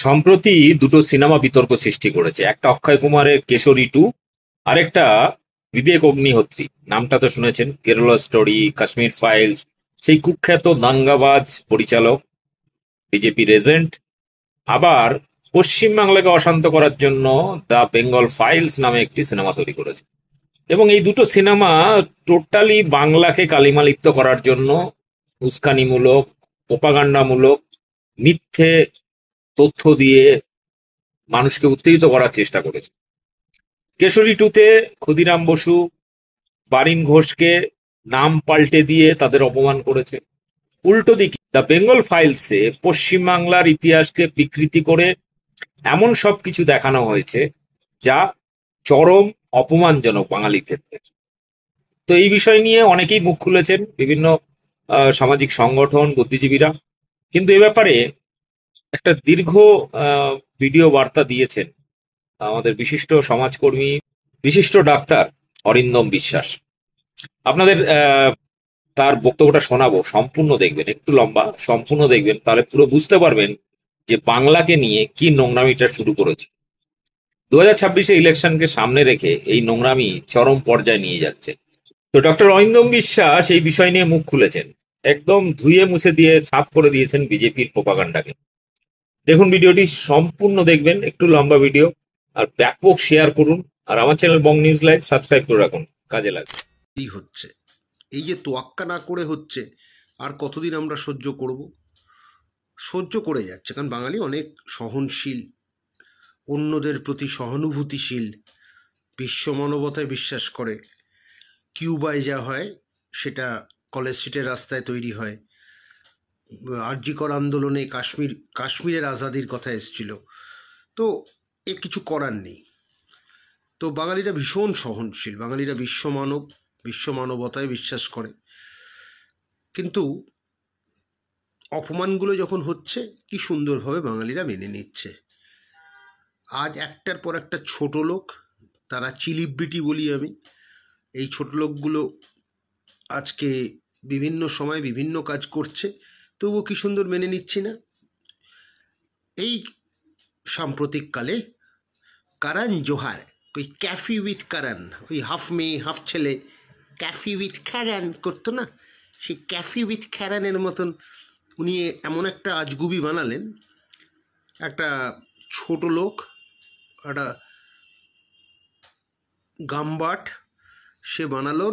সম্প্রতি দুটো সিনেমা বিতর্ক সৃষ্টি করেছে, একটা অক্ষয় কুমারের কেশরী টু, আরেকটা বিবেক অগ্নিহোত্রী। নামটা তো শুনেছেন, কেরলা স্টোরি, কাশ্মীর ফাইলস। সেই কুখ্যাত দাঙ্গাবাজ পরিচালক, বিজেপি রেজেন্ট, আবার পশ্চিমবাংলাকে অশান্ত করার জন্য দ্য বেঙ্গল ফাইলস নামে একটি সিনেমা তৈরি করেছে। এবং এই দুটো সিনেমা টোটালি বাংলাকে কালিমালিপ্ত করার জন্য উস্কানিমূলক, প্রোপাগান্ডামূলক, মিথ্যে তথ্য দিয়ে মানুষকে উত্তেজিত করার চেষ্টা করেছে। কেশরী টুতে ক্ষুদিরাম বসু, বারিন ঘোষকে নাম পাল্টে দিয়ে তাদের অপমান করেছে। উল্টো দিকে দ্য বেঙ্গল ফাইলসে পশ্চিমবাংলার ইতিহাসকে বিকৃতি করে এমন সবকিছু দেখানো হয়েছে যা চরম অপমানজনক বাঙালির ক্ষেত্রে। তো এই বিষয় নিয়ে অনেকেই মুখ খুলেছেন, বিভিন্ন সামাজিক সংগঠন, বুদ্ধিজীবীরা। কিন্তু এ ব্যাপারে একটা দীর্ঘ ভিডিও বার্তা দিয়েছেন আমাদের বিশিষ্ট সমাজকর্মী, বিশিষ্ট ডাক্তার অরিন্দম বিশ্বাস। আপনাদের তার বক্তব্যটা শোনাবো, সম্পূর্ণ দেখবেন, একটু লম্বা, সম্পূর্ণ দেখবেন, তাহলে পুরো বুঝতে পারবেন যে বাংলাকে নিয়ে কি নোংরামিটা শুরু করেছে। 2026 ইলেকশনকে সামনে রেখে এই নোংরামি চরম পর্যায়ে নিয়ে যাচ্ছে। তো ডক্টর অরিন্দম বিশ্বাস এই বিষয় নিয়ে মুখ খুলেছেন, একদম ধুয়ে মুছে দিয়ে ছাপ করে দিয়েছেন বিজেপির প্রোপাগান্ডাকে। দেখুন, ভিডিওটি সম্পূর্ণ দেখবেন, একটু লম্বা ভিডিও, আর ব্যাপক শেয়ার করুন, আর আমার চ্যানেল বং নিউজ লাইভ সাবস্ক্রাইব করে রাখুন, কাজে লাগবে। এই হচ্ছে, এই যে তোয়াক্কা না করে হচ্ছে, আর কতদিন আমরা সহ্য করব? সহ্য করে যাচ্ছে, কারণ বাঙালি অনেক সহনশীল, অন্যদের প্রতি সহানুভূতিশীল, বিশ্ব মানবতায় বিশ্বাস করে। কিউবায় যা হয় সেটা কলেজ স্ট্রিটের রাস্তায় তৈরি হয়। আরজিকর আন্দোলনে কাশ্মীরের আজাদির কথা এসেছিল। তো কিছু করার নেই। তো বাঙালিরা ভীষণ সহনশীল, বাঙালিরা বিশ্ব মানবতায় বিশ্বাস করে। কিন্তু অপমানগুলো যখন হচ্ছে, কি সুন্দরভাবে বাঙালিরা মেনে নিচ্ছে। আজ একটার পর একটা ছোট লোক, তারা চিলিব্রিটি বলি আমি, এই ছোট লোকগুলো আজকে বিভিন্ন সময় বিভিন্ন কাজ করছে, তবুও কি সুন্দর মেনে নিচ্ছি না। এই সাম্প্রতিককালে কারণ জোহার, ওই ক্যাফি উইথ কারণ, ওই হাফ মেয়ে হাফ ছেলে ক্যাফি উইথ খ্যারান করতো না, সেই ক্যাফি উইথ খ্যারানের মতন উনি এমন একটা আজগুবি বানালেন। একটা ছোট লোক, একটা গাম্বাট, সে বানালো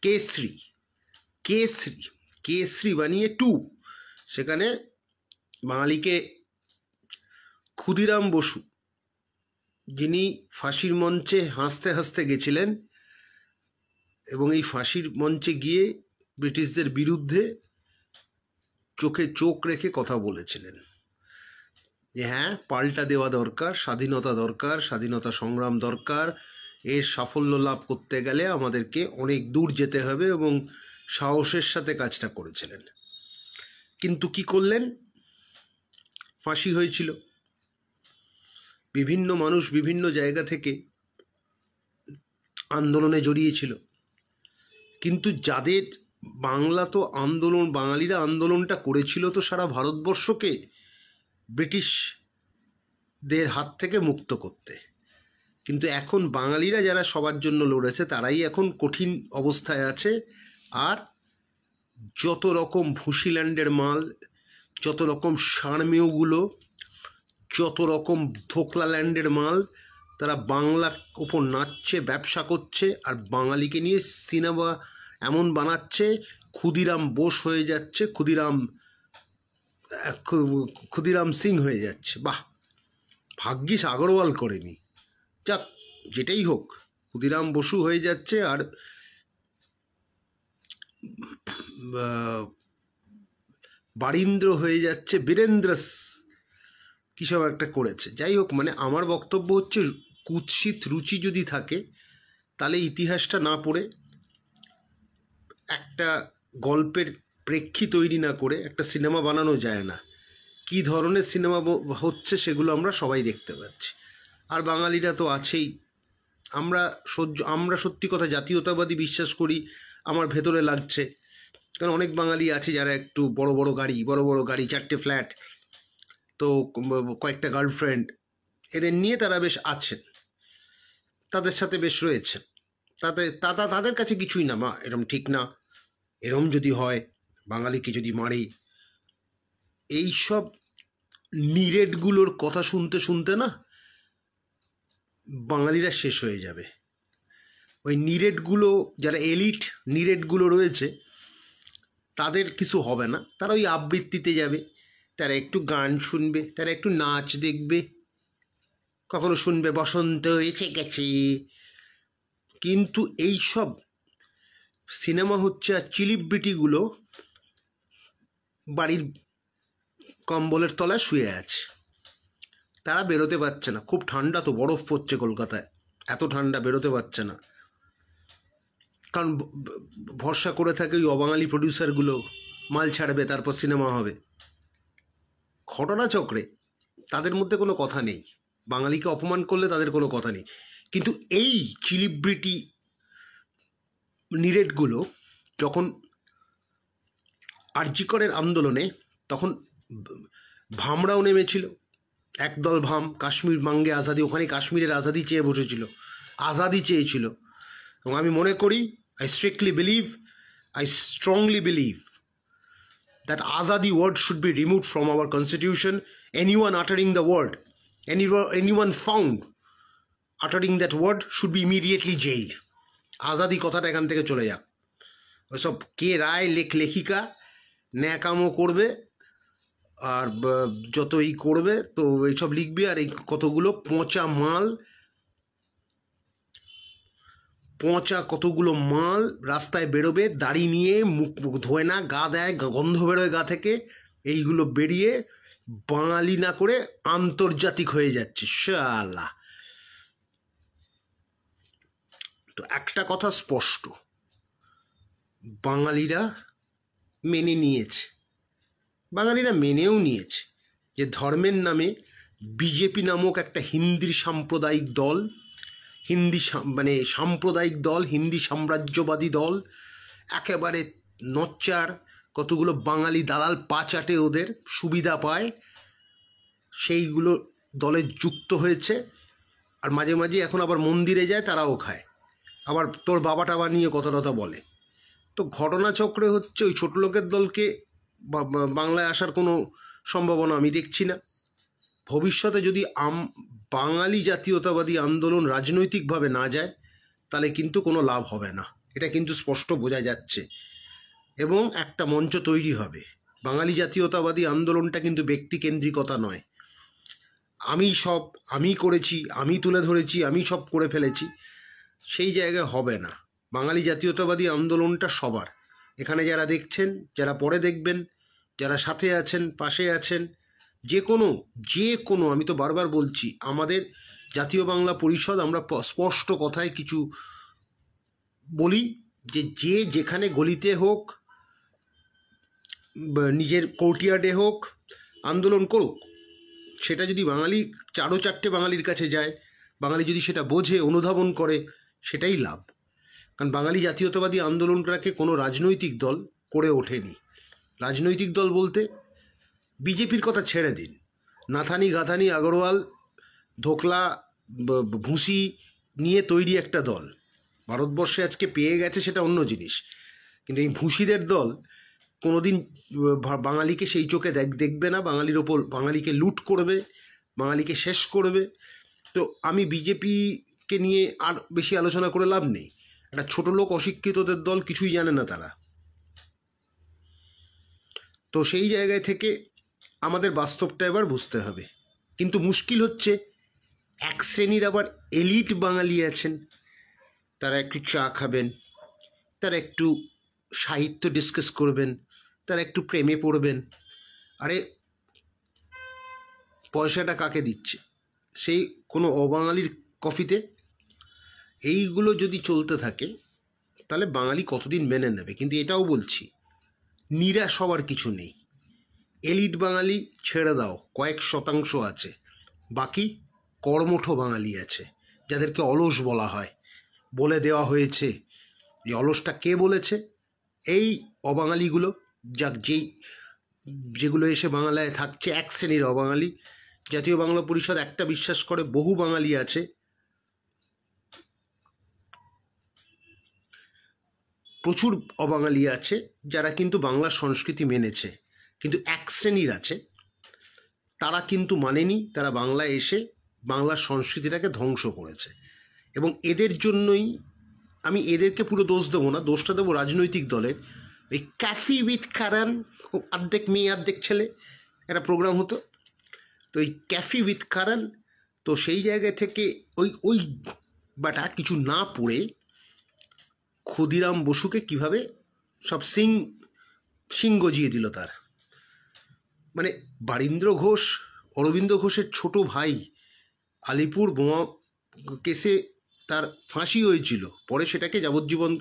কেসরি কেসরি কেসরি বানিয়ে টু। সেখানে বাঙালিকে ক্ষুদিরাম বসু, যিনি ফাঁসির মঞ্চে হাসতে হাসতে গেছিলেন এবং এই ফাঁসির মঞ্চে গিয়ে ব্রিটিশদের বিরুদ্ধে চোখে চোখ রেখে কথা বলেছিলেন যে হ্যাঁ, পাল্টা দেওয়া দরকার, স্বাধীনতা দরকার, স্বাধীনতা সংগ্রাম দরকার, এর সাফল্য লাভ করতে গেলে আমাদেরকে অনেক দূর যেতে হবে, এবং সাহসের সাথে কাজটা করেছিলেন। কিন্তু কি করলেন? ফাঁসি হয়েছিল। বিভিন্ন মানুষ বিভিন্ন জায়গা থেকে আন্দোলনে জড়িয়েছিল, কিন্তু যাদের বাঙালিরা আন্দোলনটা করেছিল তো সারা ভারতবর্ষকে ব্রিটিশদের হাত থেকে মুক্ত করতে। কিন্তু এখন বাঙালিরা যারা সবার জন্য লড়েছে, তারাই এখন কঠিন অবস্থায় আছে। আর যত রকম ভুসিল্যান্ডের মাল, যত রকম সারমেয়গুলো, যত রকম ধোকলাল্যান্ডের মাল, তারা বাংলার ওপর নাচছে, ব্যবসা করছে, আর বাঙালিকে নিয়ে সিনেমা এমন বানাচ্ছে, ক্ষুদিরাম বোস হয়ে যাচ্ছে, ক্ষুদিরাম সিং হয়ে যাচ্ছে। বাহ, ভাগ্যিস আগরওয়াল করেনি। যাক, যেটাই হোক, ক্ষুদিরাম বসু হয়ে যাচ্ছে, আর বারীন্দ্র হয়ে যাচ্ছে বীরেন্দ্রস, কিসব একটা করেছে। যাই হোক, মানে আমার বক্তব্য হচ্ছে, কুৎসিত রুচি যদি থাকে তাহলে ইতিহাসটা না পড়ে, একটা গল্পের প্রেক্ষী তৈরি না করে একটা সিনেমা বানানো যায় না। কি ধরনের সিনেমা হচ্ছে সেগুলো আমরা সবাই দেখতে পাচ্ছি। আর বাঙালিরা তো আছেই। আমরা সত্যি কথা জাতীয়তাবাদী বিশ্বাস করি, আমার ভেতরে লাগছে। কারণ অনেক বাঙালি আছে যারা একটু বড় বড় গাড়ি, 4টে ফ্ল্যাট, তো কয়েকটা গার্লফ্রেন্ড এদের নিয়ে তারা বেশ আছেন, তাদের সাথে বেশ রয়েছেন। তাদের কাছে কিছুই না, মা এরম ঠিক না, এরম যদি হয়, বাঙালিকে যদি মারে, এইসব নিরেটগুলোর কথা শুনতে শুনতে না বাঙালিরা শেষ হয়ে যাবে। ওই নিরেটগুলো, যারা এলিট নিরেটগুলো রয়েছে, তাদের কিছু হবে না, তারা ওই আবৃত্তিতে যাবে, তারা একটু গান শুনবে, তারা একটু নাচ দেখবে, কখনো শুনবে বসন্ত এসে গেছে। কিন্তু এই সব সিনেমা হচ্ছে আর সেলিব্রিটিগুলো বাড়ির কম্বলের তলায় শুয়ে আছে, তারা বেরোতে পারছে না। খুব ঠান্ডা তো, বরফ পড়ছে কলকাতায়, এত ঠান্ডা, বেরোতে পারছে না। কারণ ভরসা করে থাকে ওই অবাঙালি প্রডিউসারগুলো, মাল ছাড়বে তারপর সিনেমা হবে। ঘটনাচক্রে তাদের মধ্যে কোনো কথা নেই, বাঙালিকে অপমান করলে তাদের কোনো কথা নেই। কিন্তু এই সেলিব্রিটি নিরেটগুলো যখন আরজিকরের আন্দোলনে, তখন ভামরাও নেমেছিল, একদল ভাম, কাশ্মীর মাঙ্গে আজাদি, ওখানে কাশ্মীরের আজাদি চেয়ে বসেছিল, আজাদি চেয়েছিল। এবং আমি মনে করি, I strongly believe that Azadi word should be removed from our constitution. Anyone uttering the word, anyone found uttering that word should be immediately jailed. Azadi কথাটা এখান থেকে চলে যাক। ওইসব কে রায় লেখিকা ন্যাকামো করবে আর যতই করবে, তো এইসব লিখবে, আর এই কতগুলো পচা কতগুলো মাল রাস্তায় বেরোবে, দাড়ি নিয়ে, মুখ ধোয় না, গা দেয়, গন্ধ বেরোয় গা থেকে, এইগুলো বেরিয়ে বাঙালি না করে আন্তর্জাতিক হয়ে যাচ্ছে শালা। তো একটা কথা স্পষ্ট, বাঙালিরা মেনেও নিয়েছে যে ধর্মের নামে বিজেপি নামক একটা হিন্দি সাম্প্রদায়িক দল, সাম্প্রদায়িক দল, হিন্দি সাম্রাজ্যবাদী দল, একেবারে নচ্চার, কতগুলো বাঙালি দালাল পা চাটে, ওদের সুবিধা পায়, সেইগুলো দলে যুক্ত হয়েছে। আর মাঝে মাঝে এখন আবার মন্দিরে যায়, তারাও খায়, আবার তোর বাবা টাবা নিয়ে কথা টথা বলে। তো ঘটনাচক্রে হচ্ছে ওই ছোট লোকের দলকে বাংলায় আসার কোনো সম্ভাবনা আমি দেখছি না। ভবিষ্যতে যদি বাঙালি জাতীয়তাবাদী আন্দোলন রাজনৈতিকভাবে না যায়, তাহলে কিন্তু কোনো লাভ হবে না, এটা কিন্তু স্পষ্ট বোঝা যাচ্ছে। এবং একটা মঞ্চ তৈরি হবে, বাঙালি জাতীয়তাবাদী আন্দোলনটা কিন্তু ব্যক্তিকেন্দ্রিকতা নয়, আমি করেছি, আমি তুলে ধরেছি, আমি সব করে ফেলেছি, সেই জায়গায় হবে না। বাঙালি জাতীয়তাবাদী আন্দোলনটা সবার। এখানে যারা দেখছেন, যারা পরে দেখবেন, যারা সাথে আছেন, পাশে আছেন, যে কোনো আমি তো বারবার বলছি, আমাদের জাতীয় বাংলা পরিষদ, আমরা স্পষ্ট কথায় কিছু বলি যে যেখানে গলিতে হোক, নিজের কোর্টিয়ার্ডে হোক, আন্দোলন করুক। সেটা যদি চারটে বাঙালির কাছে যায়, বাঙালি যদি সেটা বোঝে, অনুধাবন করে, সেটাই লাভ। কারণ বাঙালি জাতীয়তাবাদী আন্দোলনটাকে কোনো রাজনৈতিক দল করে ওঠেনি। রাজনৈতিক দল বলতে বিজেপির কথা ছেড়ে দিন, নাথানি গাথানি আগরওয়াল ধোকলা ভুসি নিয়ে তৈরি একটা দল ভারতবর্ষে আজকে পেয়ে গেছে, সেটা অন্য জিনিস। কিন্তু এই ভুসিদের দল কোনোদিন বাঙালিকে সেই চোখে দেখবে না, বাঙালিকে লুট করবে, বাঙালিকে শেষ করবে। তো আমি বিজেপিকে নিয়ে আর বেশি আলোচনা করে লাভ নেই। একটা ছোট লোক, অশিক্ষিতদের দল, কিছুই জানে না তারা। তো সেই জায়গায় থেকে আমাদের বাস্তবটা এবার বুঝতে হবে। কিন্তু মুশকিল হচ্ছে, এক শ্রেণীর আবার এলিট বাঙালি আছেন, তারা একটু চা খাবেন, তারা একটু সাহিত্য ডিসকাস করবেন, তারা একটু প্রেমে পড়বেন। আরে পয়সাটা কাকে দিচ্ছে? সেই কোনো অবাঙালির কফিতে? এইগুলো যদি চলতে থাকে, তাহলে বাঙালি কতদিন মেনে নেবে? কিন্তু এটাও বলছি, নিরাশ হওয়ার কিছু নেই। এলিট বাঙালি ছেড়ে দাও, কয়েক শতাংশ আছে, বাকি কর্মঠ বাঙালি আছে, যাদেরকে অলস বলা হয়। বলে দেওয়া হয়েছে যে অলসটা কে বলেছে? এই অবাঙালিগুলো, যেই যেগুলো এসে বাংলায় থাকছে এক শ্রেণীর অবাঙালি। জাতীয় বাংলা পরিষদ একটা বিশ্বাস করে, বহু বাঙালি আছে, প্রচুর অবাঙালি আছে যারা কিন্তু বাংলার সংস্কৃতি মেনেছে, কিন্তু এক শ্রেণীর আছে তারা কিন্তু মানেনি, তারা বাংলায় এসে বাংলার সংস্কৃতিটাকে ধ্বংস করেছে। এবং এদের জন্যই আমি এদেরকে পুরো দোষ দেবো না, দোষটা দেবো রাজনৈতিক দলের। ওই ক্যাফি উইথ কারান, অর্ধেক মেয়ে অর্ধেক ছেলে একটা প্রোগ্রাম হতো, তো ওই ক্যাফি উইথ কারান, তো সেই জায়গা থেকে ওই বাটা কিছু না পড়ে ক্ষুদিরাম বসুকে কিভাবে সব সিং গজিয়ে দিল তার। মানে বারীন্দ্র ঘোষ, অরবিন্দ ঘোষের ছোট ভাই, আলিপুর বোমা কেসে তার ফাঁসি হয়েছিল, পরে সেটাকে যাবজ্জীবন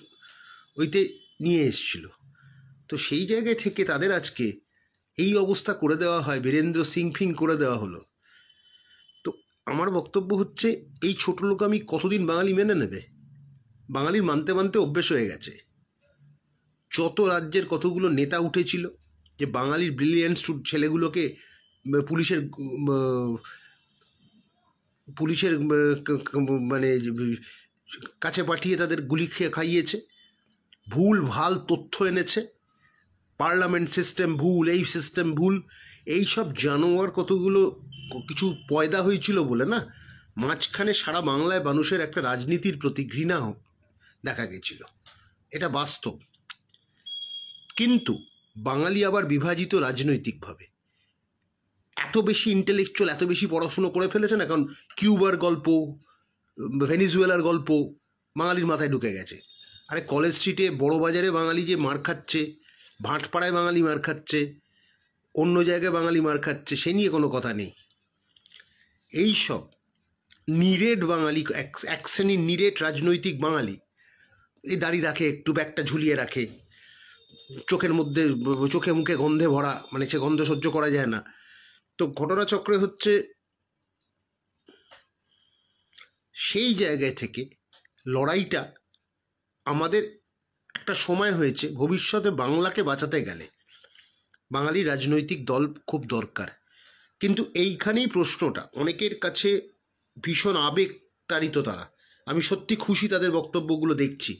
ওইতে নিয়ে এসেছিল। তো সেই জায়গায় থেকে তাদের আজকে এই অবস্থা করে দেওয়া হয়, বীরেন্দ্র সিং ফিং করে দেওয়া হলো। তো আমার বক্তব্য হচ্ছে, এই ছোট লোক আমি কতদিন বাঙালি মেনে নেবে? বাঙালির মানতে মানতে অভ্যেস হয়ে গেছে। যত রাজ্যের কতগুলো নেতা উঠেছিল যে বাঙালির ব্রিলিয়েন্ট ছেলেগুলোকে পুলিশের পুলিশের মানে কাছে পাঠিয়ে তাদের গুলি খেয়ে খাইয়েছে, ভুল ভাল তথ্য এনেছে, পার্লামেন্ট সিস্টেম ভুল, এই সিস্টেম ভুল, এই সব জানোয়ার কতগুলো কিছু পয়দা হয়েছিল বলে না, মাঝখানে সারা বাংলায় মানুষের একটা রাজনীতির প্রতি ঘৃণা দেখা গেছিল, এটা বাস্তব। কিন্তু বাঙালি আবার বিভাজিত রাজনৈতিকভাবে, এত বেশি ইন্টেলেকচুয়াল, এত বেশি পড়াশুনো করে ফেলেছে না, কারণ কিউবার গল্প, ভেনিজুয়েলার গল্প বাঙালির মাথায় ঢুকে গেছে। আরে কলেজ স্ট্রিটে বড় বাজারে বাঙালি যে মার খাচ্ছে, ভাটপাড়ায় বাঙালি মার খাচ্ছে, অন্য জায়গায় বাঙালি মার খাচ্ছে, সে নিয়ে কোনো কথা নেই। এই সব নিরেট বাঙালি, এক শ্রেণীর নিরেট রাজনৈতিক বাঙালি, এই দাড়ি রাখে, একটু ব্যাগটা ঝুলিয়ে রাখে, চোখের মধ্যে চোখে মুখে গন্ধে ভরা, মানে সে গন্ধ সহ্য করা যায় না। তো ঘটনাচক্রে হচ্ছে সেই জায়গায় থেকে লড়াইটা আমাদের একটা সময় হয়েছে, ভবিষ্যতে বাংলাকে বাঁচাতে গেলে বাঙালি রাজনৈতিক দল খুব দরকার। কিন্তু এইখানেই প্রশ্নটা, অনেকের কাছে ভীষণ আবেগ তাড়িত তারা, আমি সত্যি খুশি তাদের বক্তব্যগুলো দেখছি,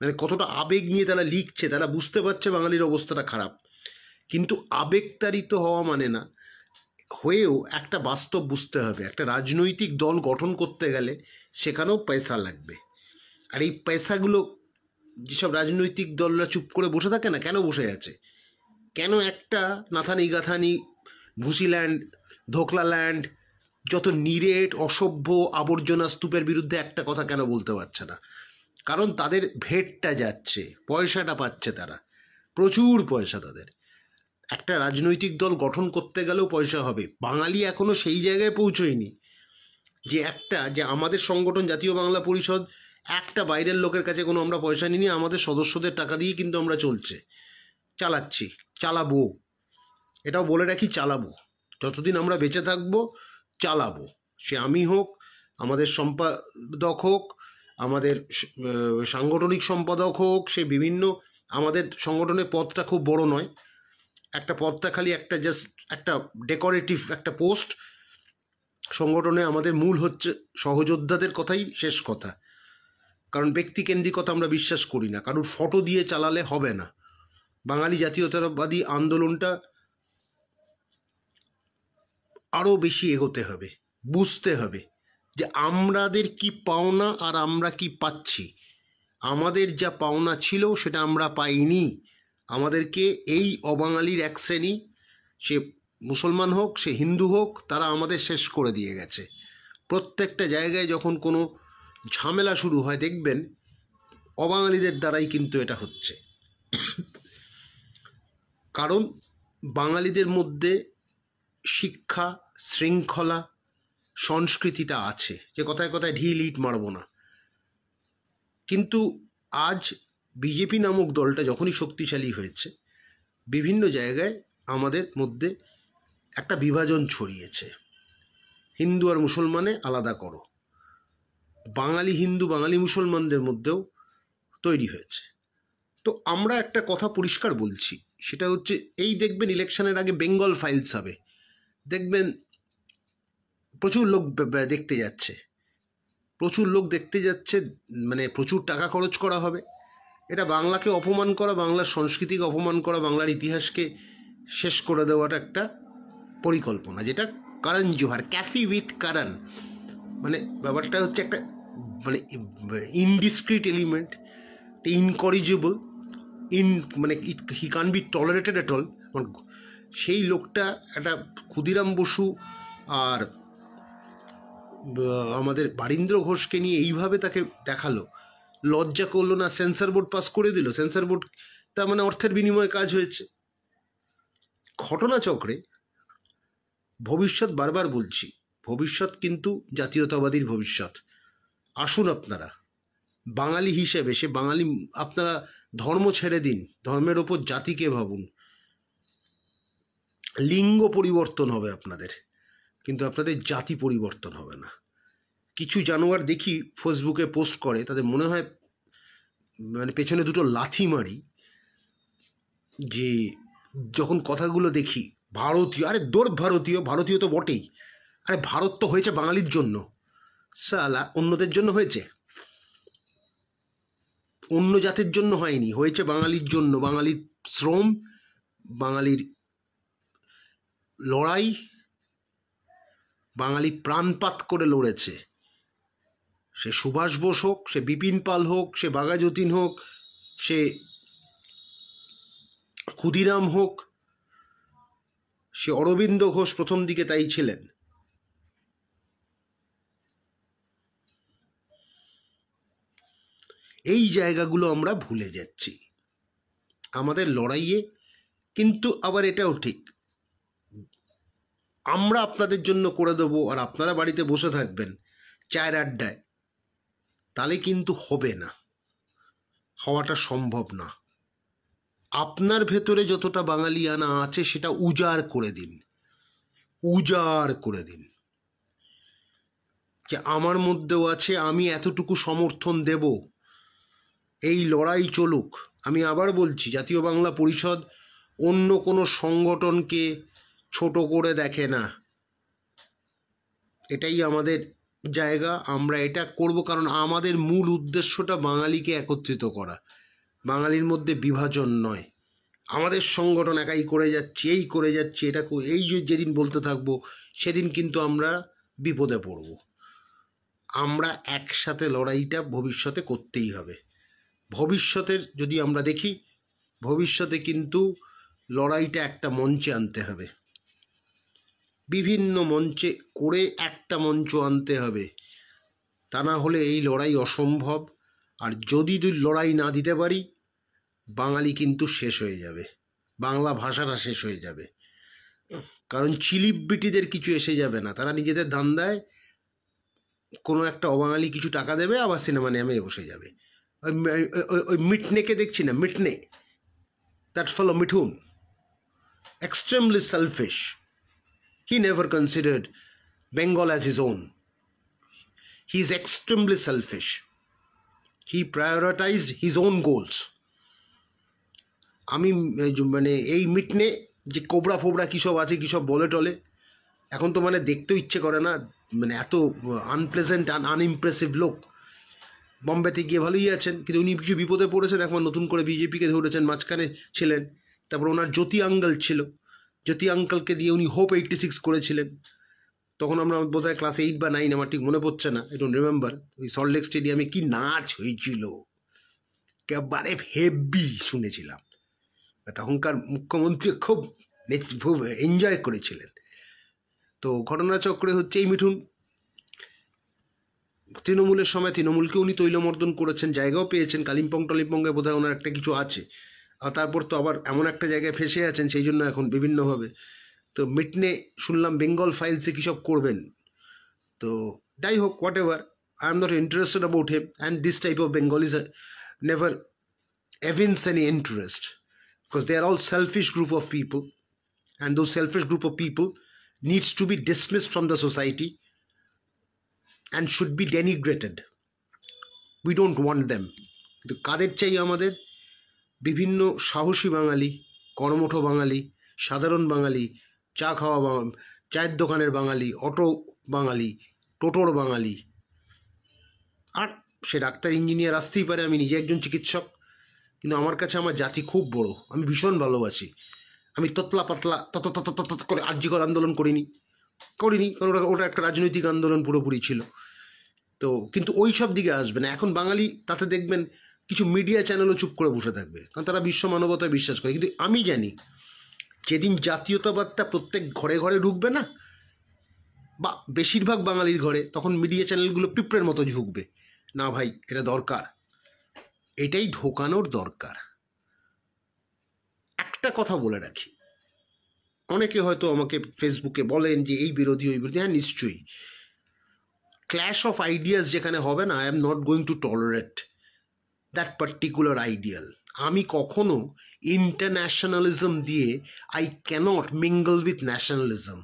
মানে কতটা আবেগ নিয়ে তারা লিখছে, তারা বুঝতে পারছে বাঙালির অবস্থাটা খারাপ। কিন্তু আবেগতাড়িত হওয়া মানে না, হয়েও একটা বাস্তব বুঝতে হবে, একটা রাজনৈতিক দল গঠন করতে গেলে সেখানেও পয়সা লাগবে। আর এই পয়সাগুলো যেসব রাজনৈতিক দলরা চুপ করে বসে থাকে না, কেন বসে আছে? কেন একটা নাথানি গাথানি ভুসিল্যান্ড, ধোকলাল্যান্ড, যত নিরেট অসভ্য আবর্জনা স্তূপের বিরুদ্ধে একটা কথা কেন বলতে পারছে না? কারণ তাদের ভেটটা যাচ্ছে, পয়সাটা পাচ্ছে তারা, প্রচুর পয়সা তাদের। একটা রাজনৈতিক দল গঠন করতে গেলেও পয়সা হবে। বাঙালি এখনো সেই জায়গায় পৌঁছয়নি যে আমাদের সংগঠন জাতীয় বাংলা পরিষদ একটা বাইরের লোকের কাছে কোনো আমরা পয়সা নিই, আমাদের সদস্যদের টাকা দিয়ে কিন্তু আমরা চালাচ্ছি, চালাবো, এটাও বলে রাখি, চালাবো, যতদিন আমরা বেঁচে থাকবো চালাবো। সে আমি হোক, আমাদের সম্পাদক হোক, আমাদের সাংগঠনিক সম্পাদক হোক, সে বিভিন্ন, আমাদের সংগঠনের পদটা খুব বড় নয়, একটা পদটা খালি একটা জাস্ট একটা ডেকোরেটিভ একটা পোস্ট। সংগঠনে আমাদের মূল হচ্ছে সহযোদ্ধাদের কথাই শেষ কথা, কারণ ব্যক্তিকেন্দ্রিকতা আমরা বিশ্বাস করি না, কারণ ফটো দিয়ে চালালে হবে না। বাঙালি জাতীয়তাবাদী আন্দোলনটা আরও বেশি এগোতে হবে, বুঝতে হবে যে আমাদের কি পাওনা আর আমরা কি পাচ্ছি। আমাদের যা পাওনা ছিল সেটা আমরা পাইনি, আমাদেরকে এই অবাঙালির এক শ্রেণী, সে মুসলমান হোক সে হিন্দু হোক, তারা আমাদের শেষ করে দিয়ে গেছে। প্রত্যেকটা জায়গায় যখন কোনো ঝামেলা শুরু হয় দেখবেন অবাঙালিদের দ্বারাই কিন্তু এটা হচ্ছে, কারণ বাঙালিদের মধ্যে শিক্ষা, শৃঙ্খলা, সংস্কৃতিটা আছে, যে কথায় কথায় ঢিল ইট মারব না। কিন্তু আজ বিজেপি নামক দলটা যখনই শক্তিশালী হয়েছে, বিভিন্ন জায়গায় আমাদের মধ্যে একটা বিভাজন ছড়িয়েছে, হিন্দু আর মুসলমানে আলাদা করো, বাঙালি হিন্দু বাঙালি মুসলমানদের মধ্যেও তৈরি হয়েছে। তো আমরা একটা কথা পরিষ্কার বলছি, সেটা হচ্ছে এই দেখবেন ইলেকশনের আগে বেঙ্গল ফাইলস হবে, দেখবেন প্রচুর লোক দেখতে যাচ্ছে, প্রচুর লোক দেখতে যাচ্ছে, মানে প্রচুর টাকা খরচ করা হবে। এটা বাংলাকে অপমান করা, বাংলার সংস্কৃতিকে অপমান করা, বাংলার ইতিহাসকে শেষ করে দেওয়াটা একটা পরিকল্পনা, যেটা করণ জোহার, ক্যাফি উইথ করণ, মানে ব্যাপারটা হচ্ছে একটা মানে ইনডিসক্রিট এলিমেন্ট, ইনকরিজেবল, মানে হি কান বি টলারেটেড এট অল। সেই লোকটা একটা ক্ষুদিরাম বসু আর আমাদের বারীন্দ্র ঘোষকে নিয়ে এইভাবে তাকে দেখালো, লজ্জা করলো না, সেন্সর বোর্ড পাস করে দিল। সেন্সর বোর্ড তার মানে অর্থের বিনিময়ে কাজ হয়েছে। ঘটনাচক্রে ভবিষ্যৎ, বারবার বলছি, ভবিষ্যৎ কিন্তু জাতীয়তাবাদীর ভবিষ্যৎ। আসুন আপনারা বাঙালি হিসেবে, সে বাঙালি, আপনারা ধর্ম ছেড়ে দিন, ধর্মের ওপর জাতিকে ভাবুন। লিঙ্গ পরিবর্তন হবে আপনাদের, কিন্তু আপনাদের জাতি পরিবর্তন হবে না। কিছু জানোয়ার দেখি ফেসবুকে পোস্ট করে, তাদের মনে হয় মানে পেছনে দুটো লাথি মারি, যে যখন কথাগুলো দেখি ভারতীয়, আরে দোর ভারতীয়, ভারতীয় তো বটেই, আরে ভারত তো হয়েছে বাঙালির জন্য, সালা অন্যদের জন্য হয়েছে? অন্য জাতির জন্য হয়নি, হয়েছে বাঙালির জন্য। বাঙালির শ্রম, বাঙালির লড়াই, বাঙালি প্রাণপাত করে লড়েছে। সে সুভাষ বোস হোক, সে বিপিন পাল হোক, সে বাঘা যতীন হোক, সে ক্ষুদিরাম হোক, সে অরবিন্দ ঘোষ প্রথম দিকে তাই ছিলেন। এই জায়গাগুলো আমরা ভুলে যাচ্ছি আমাদের লড়াইয়ে। কিন্তু আবার এটাও ঠিক, আমরা আপনাদের জন্য করে দেবো আর আপনারা বাড়িতে বসে থাকবেন চায়ের আড্ডায়, তাহলে কিন্তু হবে না, হওয়াটা সম্ভব না। আপনার ভেতরে যতটা বাঙালিয়ানা আছে সেটা উজাড় করে দিন, উজাড় করে দিন, যে আমার মধ্যেও আছে, আমি এতটুকু সমর্থন দেব, এই লড়াই চলুক। আমি আবার বলছি, জাতীয় বাংলা পরিষদ অন্য কোনো সংগঠনকে ছোট করে দেখে না, এটাই আমাদের জায়গা, আমরা এটা করব, কারণ আমাদের মূল উদ্দেশ্যটা বাঙালিকে একত্রিত করা, বাঙালির মধ্যে বিভাজন নয়। আমাদের সংগঠন একাই করে যাচ্ছে, এই করে যাচ্ছে, এটা এই যেদিন বলতে থাকবো সেদিন কিন্তু আমরা বিপদে পড়ব। আমরা একসাথে লড়াইটা ভবিষ্যতে করতেই হবে। ভবিষ্যতের যদি আমরা দেখি, ভবিষ্যতে কিন্তু লড়াইটা একটা মঞ্চে আনতে হবে, বিভিন্ন মঞ্চে করে একটা মঞ্চ আনতে হবে, তা না হলে এই লড়াই অসম্ভব। আর যদি লড়াই না দিতে পারি, বাঙালি কিন্তু শেষ হয়ে যাবে, বাংলা ভাষাটা শেষ হয়ে যাবে। কারণ চিলিব্রিটিদের কিছু এসে যাবে না, তারা নিজেদের ধান্দায় কোনো একটা অবাঙালি কিছু টাকা দেবে, আবার সিনেমা নেমে বসে যাবে। ওই মিটনেকে দেখছি না, মিটনে, that fellow Mithun, extremely selfish. He never considered Bengal as his own. He is extremely selfish. He prioritized his own goals. আমি মানে এই মিটনে যে কোবরা ফোবরা কী সব আছে, কী সব বলে টলে, এখন তো মানে দেখতেও ইচ্ছে করে না, মানে এত আনপ্লেজেন্ট, আনইমপ্রেসিভ লোক। বম্বেতে গিয়ে ভালোই আছেন, কিন্তু উনি কিছু বিপদে পড়েছেন, এখন নতুন করে বিজেপিকে ধরেছেন, মাঝখানে ছিলেন। তারপর ওনার জ্যোতি আঙ্কেল ছিল, জ্যোতি আঙ্কেলকে দিয়ে উনি হোপ 86 করেছিলেন। তখন আমরা বোধহয় ক্লাস 8 বা 9, আমার ঠিক মনে পড়ছে না, আই ডোন্ট রিমেম্বার। ওই সল্টলেক স্টেডিয়ামে কি নাচ হয়েছিল, একেবারে হেভি শুনেছিলাম। তখনকার মুখ্যমন্ত্রী খুব এনজয় করেছিলেন। তো ঘটনাচক্রে হচ্ছে এই মিঠুন তৃণমূলের সময় তৃণমূলকে উনি তৈলমর্দন করেছেন, জায়গাও পেয়েছেন, কালিম্পং টালিম্পংয়ে বোধহয় ওনার একটা কিছু আছে, আর তারপর তো আবার এমন একটা জায়গায় ফেসে আছেন, সেই জন্য এখন বিভিন্নভাবে। তো মিটনে শুনলাম বেঙ্গল ফাইলসে কী সব করবেন, তো যাই হোক, what ever, I am not interested about him, and this type of Bengalis never evince any interest, because they are all selfish group of people, and those selfish group of people needs to be dismissed from the society and should be denigrated. We don't want them. কিন্তু কাদের চাই আমাদের? বিভিন্ন সাহসী বাঙালি, কর্মঠ বাঙালি, সাধারণ বাঙালি, চা খাওয়া চায়ের দোকানের বাঙালি, অটো বাঙালি, টোটোর বাঙালি, আর সে ডাক্তার ইঞ্জিনিয়ার আসতেই পারে। আমি নিজে একজন চিকিৎসক, কিন্তু আমার কাছে আমার জাতি খুব বড়, আমি ভীষণ ভালোবাসি। আমি তোতলা পাতলা তত তত তত করে আর্যিকর আন্দোলন করিনি, কারণ ওটা একটা রাজনৈতিক আন্দোলন পুরোপুরি ছিল। তো কিন্তু ওই সব দিকে আসবে না এখন বাঙালি। তাতে দেখবেন কিছু মিডিয়া চ্যানেলও চুপ করে বসে থাকবে, কারণ তারা বিশ্ব মানবতায় বিশ্বাস করে। কিন্তু আমি জানি যেদিন জাতীয়তাবাদটা প্রত্যেক ঘরে ঘরে ঢুকবে না, বা বেশিরভাগ বাঙালির ঘরে, তখন মিডিয়া চ্যানেলগুলো পিঁপড়ের মতো ঝুঁকবে। না ভাই, এটা দরকার, এটাই ঢোকানোর দরকার। একটা কথা বলে রাখি, অনেকে হয়তো আমাকে ফেসবুকে বলেন যে এই বিরোধী ওই বিরোধী। হ্যাঁ, নিশ্চয়ই ক্ল্যাশ অফ আইডিয়াস যেখানে হবে না, I am not going to tolerate that particular ideal. আমি কখনো ইন্টারন্যাশনালিজম দিয়ে I can't mingle with nationalism,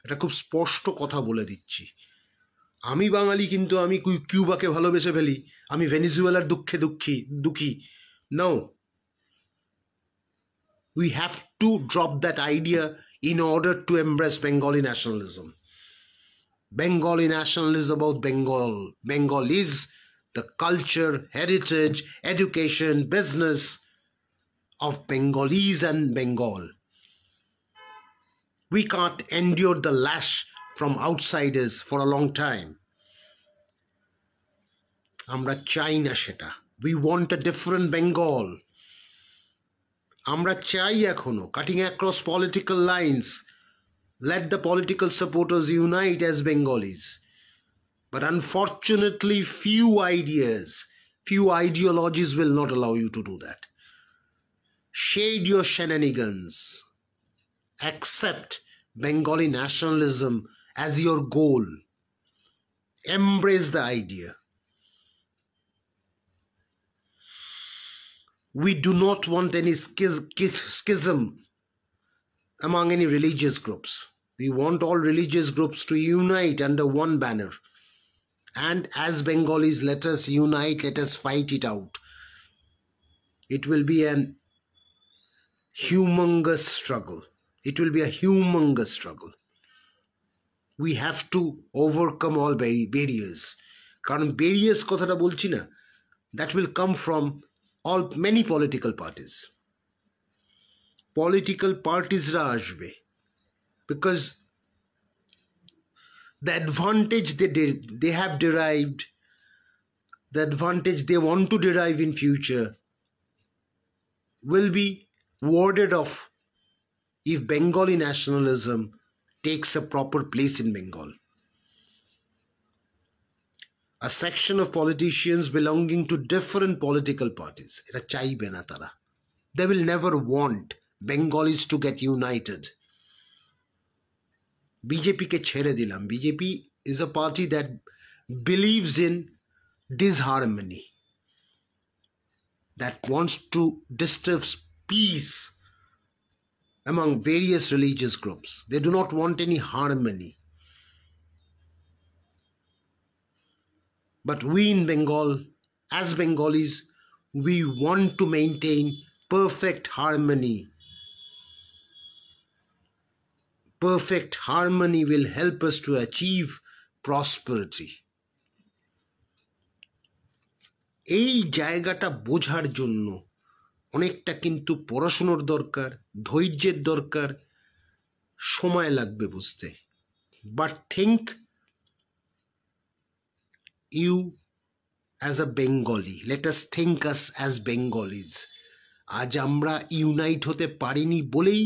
এটা খুব স্পষ্ট কথা বলে দিচ্ছি। আমি বাঙালি, কিন্তু আমি কিউবাকে ভালোবেসে ফেলি, আমি ভেনিজুয়েলার দুঃখী। No, we have to drop that idea in order to embrace Bengali nationalism. Bengali nationalism is about Bengal. Bengal is the culture, heritage, education, business of Bengalis and Bengal. We can't endure the lash from outsiders for a long time. আমরা চাই না সেটা। We want a different Bengal. আমরা চাই এখনো cutting across political lines. Let the political supporters unite as Bengalis. But unfortunately, few ideologies will not allow you to do that. Shade your shenanigans. Accept Bengali nationalism as your goal. Embrace the idea. We do not want any schism among any religious groups. We want all religious groups to unite under one banner. And as Bengalis, let us unite, let us fight it out. It will be an humongous struggle. It will be a humongous struggle. We have to overcome all barriers. কারণ barriers কথাটা বলছি না, that will come from many political parties. Political parties-রা আসবে, because the advantage they have derived, the advantage they want to derive in future will be warded off if Bengali nationalism takes a proper place in Bengal. A section of politicians belonging to different political parties, এটা চাইবে না তারা। They will never want Bengalis to get united. বিজেপিকে ছেড়ে দিলাম। BJP is a party that believes in disharmony, that wants to disturb peace among various religious groups. They do not want any harmony. But we in Bengal, as Bengalis, we want to maintain perfect harmony. Perfect harmony will help us to achieve prosperity. এই জায়গাটা বোঝার জন্য অনেকটা কিন্তু পড়াশোনার দরকার, ধৈর্যের দরকার, সময় লাগবে বুঝতে। But think you as a Bengali, let us think us as Bengalis. আজ আমরা ইউনাইট হতে পারিনি বলেই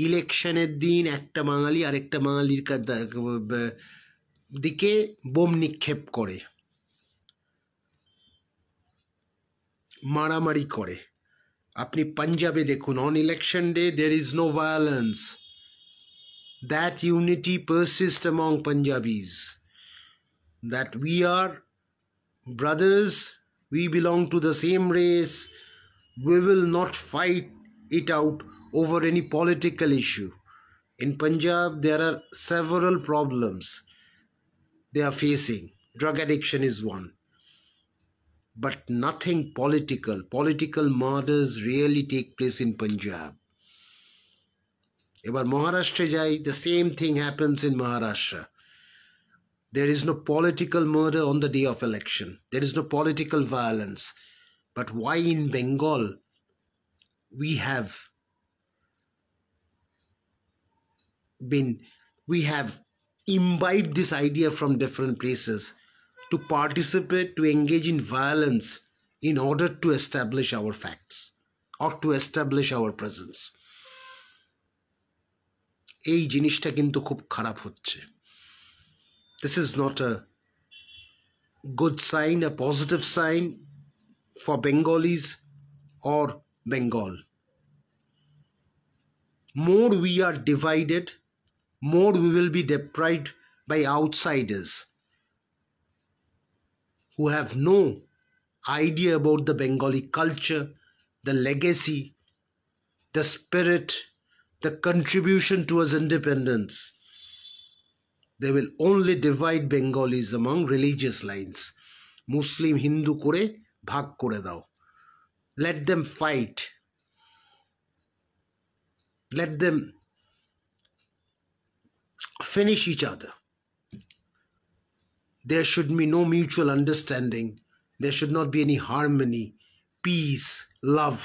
ইলেকশনের দিন একটা বাঙালি আরেকটা বাঙালির দিকে বোম নিক্ষেপ করে, মারামারি করে। আপনি পাঞ্জাবে দেখুন, on election day there is no violence. That unity persists among Punjabis, that we are brothers, we belong to the same race, we will not fight it out over any political issue. In Punjab, there are several problems they are facing. Drug addiction is one. But nothing political. Political murders really take place in Punjab. এবার মহারাষ্ট্রে যাই, the same thing happens in Maharashtra. There is no political murder on the day of election. There is no political violence. But why in Bengal we have imbibed this idea from different places to participate, to engage in violence in order to establish our facts or to establish our presence. এই জিনিসটা কিন্তু খুব খারাপ হচ্ছে. This is not a good sign, a positive sign for Bengalis or Bengal. More we are divided, more we will be deprived by outsiders who have no idea about the Bengali culture, the legacy, the spirit, the contribution towards independence. They will only divide Bengalis among religious lines. Muslim, Hindu করে ভাগ করে দাও. Let them fight. Let them finish each other. There should be no mutual understanding. There should not be any harmony, peace, love.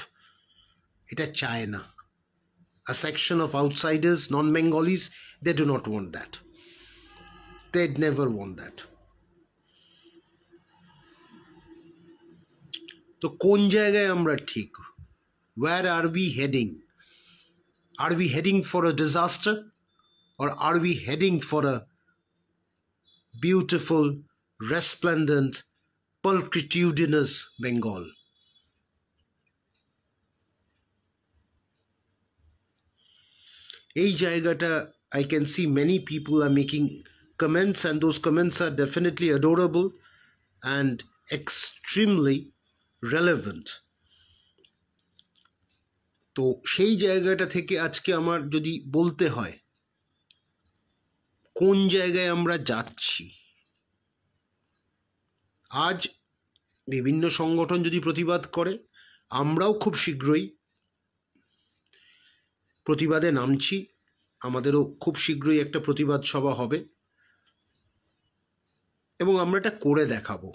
এটা চায় না. A section of outsiders, non-Bengalis, they do not want that. They'd never want that. তো কোন জায়গায় আমরা ঠিক? Where are we heading? Are we heading for a disaster? Or are we heading for a beautiful, resplendent, pulchritudinous Bengal? এই জায়গাটা, I can see many people are making comments, and those comments are definitely adorable and extremely relevant. তো সেই জায়গাটা থেকে আজকে আমার যদি বলতে হয় কোন জায়গায় আমরা যাচ্ছি, আজ বিভিন্ন সংগঠন যদি প্রতিবাদ করে, আমরাও খুব শীঘ্রই প্রতিবাদে নামছি. আমাদেরও খুব শীঘ্রই একটা প্রতিবাদ সভা হবে এবং আমরা এটা করে দেখাবো.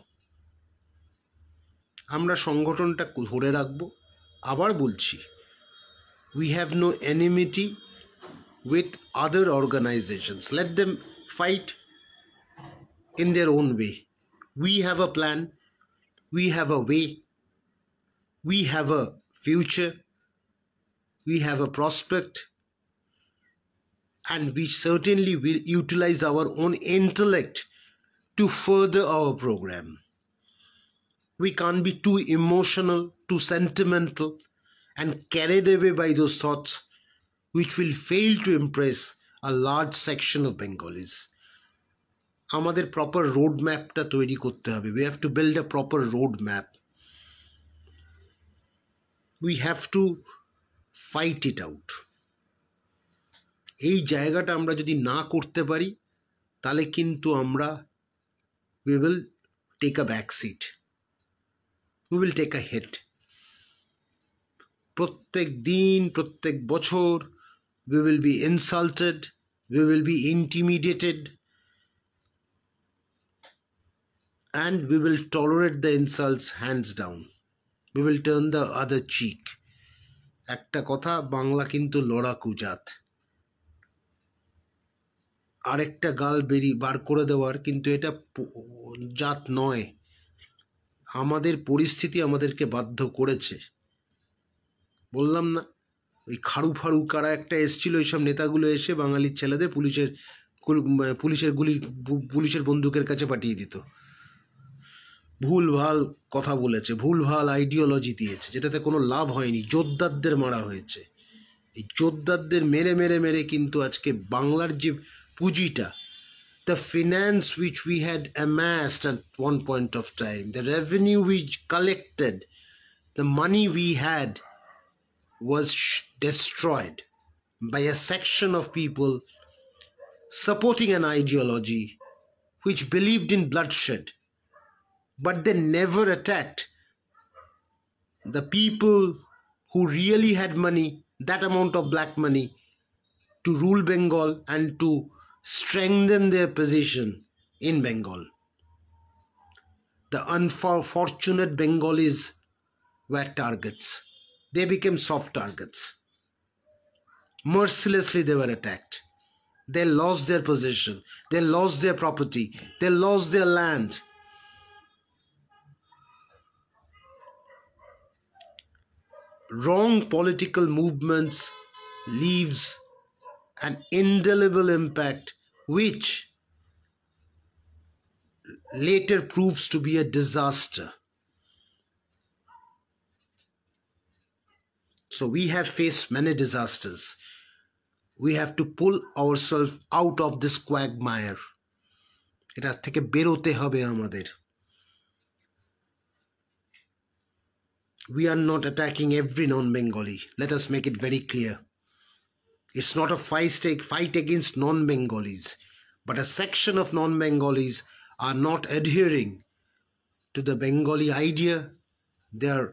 আমরা সংগঠনটা ধরে রাখবো. আবার বলছি, we have no enmity with other organizations. Let them fight in their own way. We have a plan. We have a way. We have a future. We have a prospect. And we certainly will utilize our own intellect to further our program. We can't be too emotional, too sentimental, and carried away by those thoughts which will fail to impress a large section of Bengalis. আমাদের proper road ম্যাপটা তৈরি করতে হবে. We have to build a proper road map. We have to fight it out. এই জায়গাটা আমরা যদি না করতে পারি তাহলে কিন্তু আমরা we will take a back seat. We will take a hit. প্রত্যেক দিন, প্রত্যেক বছর we will be insulted, we will be intimidated, and we will tolerate the insults hands down. We will turn the other cheek. একটা কথা, বাংলা কিন্তু লড়াকু জাত. আরেকটা গাল বার করে দেওয়ার কিন্তু এটা জাত নয়. আমাদের পরিস্থিতি আমাদেরকে বাধ্য করেছে. বললাম না, ওই খাড়ু ফাড়ু কারা একটা এসছিল, এইসব নেতাগুলো এসে বাঙালির ছেলেদের পুলিশের বন্দুকের কাছে পাঠিয়ে দিত. ভুলভাল কথা বলেছে, ভুলভাল আইডিওলজি দিয়েছে, যেটাতে কোনো লাভ হয়নি. যোদ্ধারদের মারা হয়েছে. এই যোদ্ধারদের মেরে মেরে মেরে কিন্তু আজকে বাংলার যে পুঁজিটা, the finance which we had amassed at one point of time, the revenue we collected, the money we had was destroyed by a section of people supporting an ideology which believed in bloodshed, but they never attacked the people who really had money, that amount of black money, to rule Bengal and to strengthen their position in Bengal. The unfortunate Bengalis were targets. They became soft targets. Mercilessly they were attacked. They lost their position. They lost their property. They lost their land. Wrong political movements leaves an indelible impact which later proves to be a disaster. So we have faced many disasters. We have to pull ourselves out of this quagmire. এটা থেকে বেরোতে হবে আমাদের. We are not attacking every non-Bengali. Let us make it very clear. It's not a fight against non-Bengalis, but a section of non-Bengalis are not adhering to the Bengali idea. They are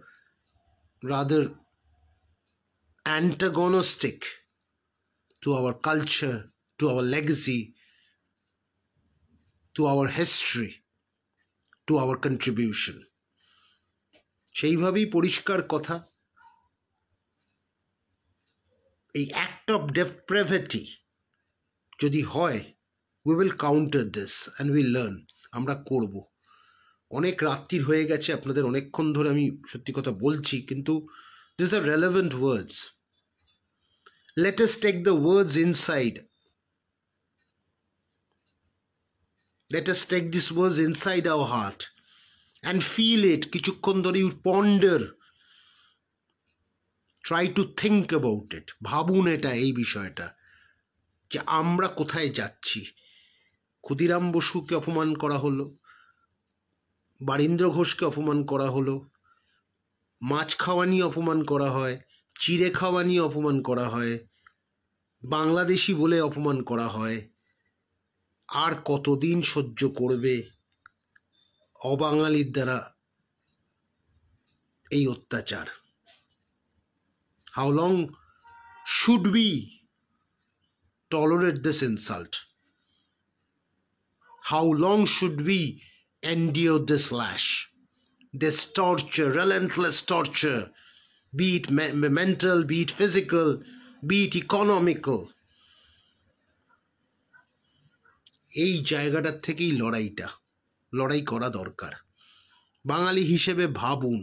rather antagonistic to our culture, to our legacy, to our history, to our contribution. সেইভাবেই পরিষ্কার কথা, এই act of depravity যদি হয়, we will counter this and we learn. আমরা করব. অনেক রাত্রির হয়ে গেছে, আপনাদের অনেকক্ষণ ধরে আমি সত্যি কথা বলছি, কিন্তু these are relevant words. Let us take the words inside. Let us take these words inside our heart and feel it. কিছুক্ষণ ধরে you ponder. Try to think about it. ভাবুন এটা, এই বিষয়টা, যে আমরা কোথায় যাচ্ছি। ক্ষুদিরাম বসুকে অপমান করা হলো, বারীন্দ্র ঘোষকে অপমান করা হলো, মাছ খাওয়া নিয়ে অপমান করা হয়, চিড়ে খাওয়া নিয়ে অপমান করা হয়, বাংলাদেশি বলে অপমান করা হয়। আর কতদিন সহ্য করবে অবাঙালির দ্বারা এই অত্যাচার? How long should we tolerate this insult? How long should we endure this lash, this torture, relentless torture, be it mental, be it physical, be it economical? এই জায়গাটার থেকেই লড়াই করা দরকার। বাঙালি হিসেবে ভাবুন,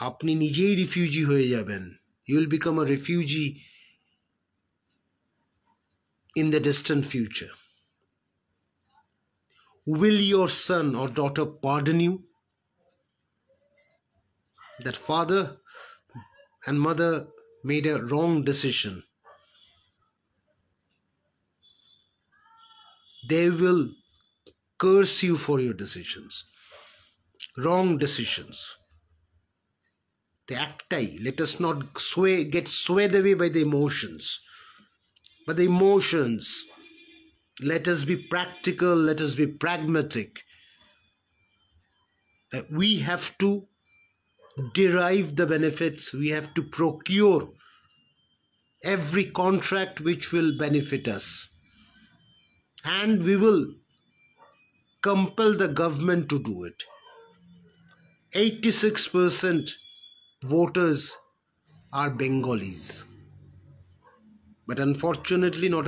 আপনি নিজেই রিফিউজি হয়ে যাবেন. You will become a refugee in the distant future. Will your son or daughter pardon you? That father and mother made a wrong decision. They will curse you for your decisions, wrong decisions. Let us not get swayed away by the emotions. But the emotions, let us be practical, let us be pragmatic. We have to derive the benefits, we have to procure every contract which will benefit us. And we will compel the government to do it. 86% voters are Bengalis. But unfortunately, not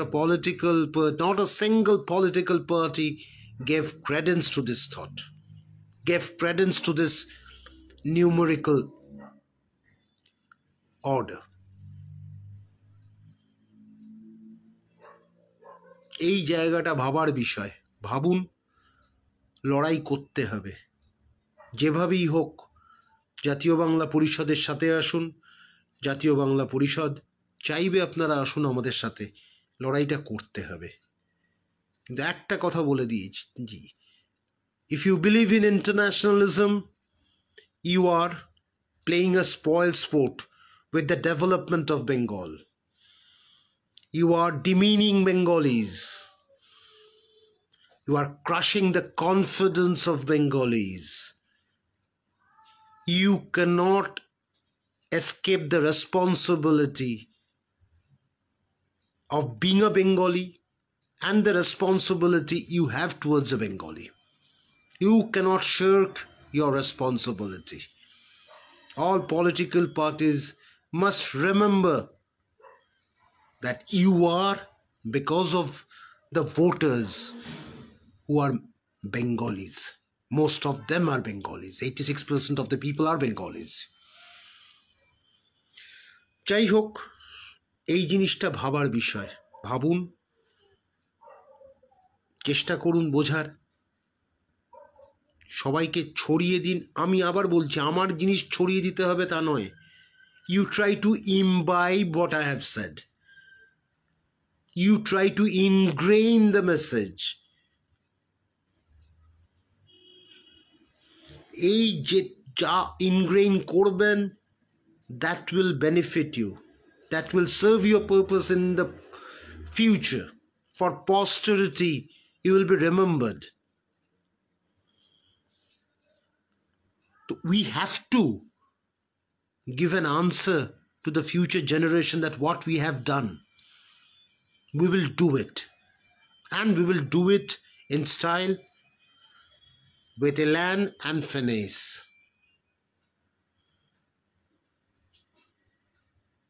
a single political party gave credence to this thought, gave credence to this numerical order. এই জায়গাটা ভাবার বিষয়। ভাবুন, লড়াই করতে হবে, যেভাবেই হোক। জাতীয় বাংলা পরিষদের সাথে আসুন। জাতীয় বাংলা পরিষদ চাইবে আপনারা আসুন আমাদের সাথে, লড়াইটা করতে হবে। কিন্তু একটা কথা বলে দিয়েছি, জি, if you believe in internationalism, you are playing a spoil sport with the development of Bengal. You are demeaning Bengalis. You are crushing the confidence of Bengalis. You cannot escape the responsibility of being a Bengali and the responsibility you have towards a Bengali. You cannot shirk your responsibility. All political parties must remember that you are, because of the voters who are Bengalis. Most of them are Bengalis. 86% of the people are Bengalis. যাই হোক, এই জিনিসটা ভাবার বিষয়। ভাবুন, চেষ্টা করুন বোঝার, সবাইকে ছড়িয়ে দিন। আমি আবার বলছি, আমার জিনিস ছড়িয়ে দিতে হবে তা নয়। You try to imbibe what I have said. You try to ingrain the message. এই যে যা ইনগ্রেইন করবেন, that will benefit you. That will serve your purpose in the future. For posterity, you will be remembered. We have to give an answer to the future generation that what we have done, we will do it. And we will do it in style, with elan and finesse.